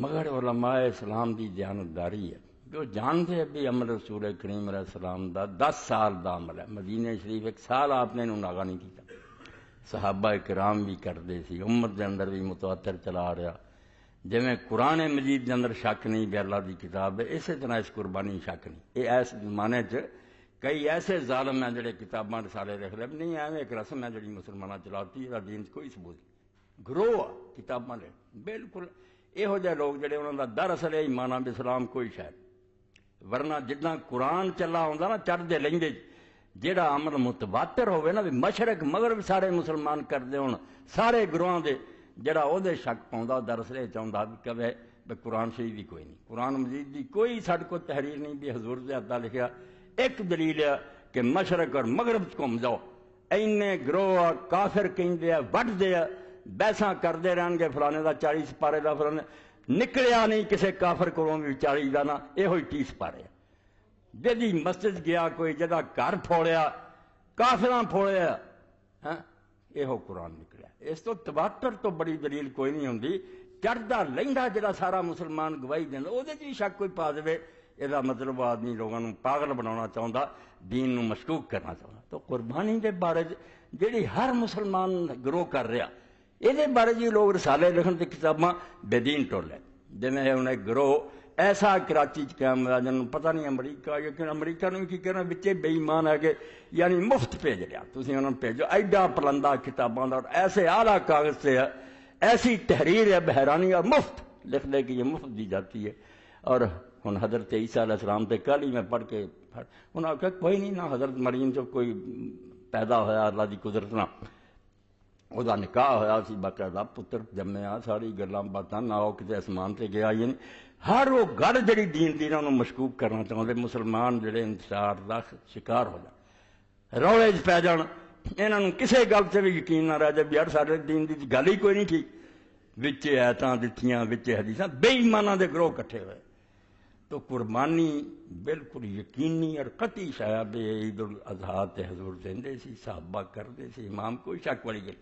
مگر علماء اسلام دی دیانتداری ہے جو جانتے ہیں بھی عمل رسول کریم علیہ السلام دا 10 سال دا عمل ہے. مدینہ شریف 1 سال آپ نے انہوں ناغا نہیں کیتا. صحابہ کرام بھی کرتے سی، امت دے اندر بھی متواتر چلا رہا. جی میں قرآن مجید دے اندر شک نہیں بھی اللہ دی کتاب ہے، اسی طرح اس قربانی شک نہیں. یہ ایس زمانے کئی ایسے ظالم ہیں جڑے کتاباں رسالے لکھ رہے نہیں ایویں ایک رسم ہے جڑی مسلمانہ چلاتی ہے، دین کوئی ثبوت نہیں. گروہ کتاباں لے بالکل یہو جہ لوگ جڑے انہوں دا دراصل ایمان بھی اسلام کوئی شاید. ورنہ جداں قرآن چلا ہوندا نا چڑھتے لینگے جیڑا عمل متواتر ہوئے نا بھی مشرق مغرب سارے مسلمان کرتے ہون سارے گروہاں دے جڑا او دے شک پاؤندا دراصل چاہندا بھی کہے بھی قرآن شریف بھی کوئی نہیں، قرآن مجید دی کوئی ساڈے کو تحریر نہیں بھی حضور دے ہتھاں لکھیا. ایک دلیل ہے کہ مشرق اور مغرب گھوم جاؤ اینے گروہ کافر کہندے آ وڈدے آ بحثاں کردے رہن گے فلانے دا 40 سپارے دا فلانے نکلیا نہیں کسے کافر کولوں بھی 40 دا نا یہ ہوئی 30 سپارے. جدی مسجد گیا کوئی جدا گھر پھوڑیا کافراں پھوڑیا ہاں یہ قرآن نکلیا. اس تو تواتر تو بڑی دلیل کوئی نہیں ہوندی. چڑھدا لیندا جڑا سارا مسلمان گواہی دیندا او دے وچ شک کوئی پا دے یہ مطلب آدمی لوگوں پاگل بنانا چاہتا، دین نو مشکوک کرنا چاہتا. تو قربانی دے بارے جیڑی ہر مسلمان گروہ کر رہا یہ بارے جی لوگ رسالے لکھن دی کتاباں بے دین ٹولے. جی میں انہیں گروہ ایسا کراچی قیام ہوا جنہوں پتہ نہیں امریکہ لیکن امریکہ نے کی کہنا بچے بے ایمان ہے کہ یعنی مفت بھیج رہا تھی انہوں نے بھیجو ایڈا پلندہ کتاباں اور ایسے اعلیٰ کاغذ سے ہے ایسی تحریر ہے بحرانی اور مفت لکھ دے کہ یہ مفت دی جاتی ہے. اور ہن حضرت عیسیٰ علیہ السلام تے کل ہی میں پڑھ کے انہوں نے کہا کوئی نہیں نہ حضرت مریم جو کوئی پیدا ہویا اللہ دی قدرت نہ وہ نکاح ہویا سی باقاعدہ پتر جمیا ساری گلاں باتاں نہ وہ کسی آسمان سے گیا ہی نہیں. ہر وہ گل جڑی دین دی انہوں مشکوک کرنا چاہتے مسلمان جڑے انتشار دا شکار ہو جان رولے چ پی جان انہوں کسی گل سے بھی یقین نہ رہ جائے بھی یار سارے دین دی گل ہی کوئی نہیں تھی وچے ایتاں دتیاں وچے حدیثاں بے ایماناں دے گروہ کٹھے ہوئے. تو قربانی بالکل یقینی اور قطعی شاید عید الاضحیٰ تے حضور دیندے سی صحابہ کردے سی امام کوئی شک والی گل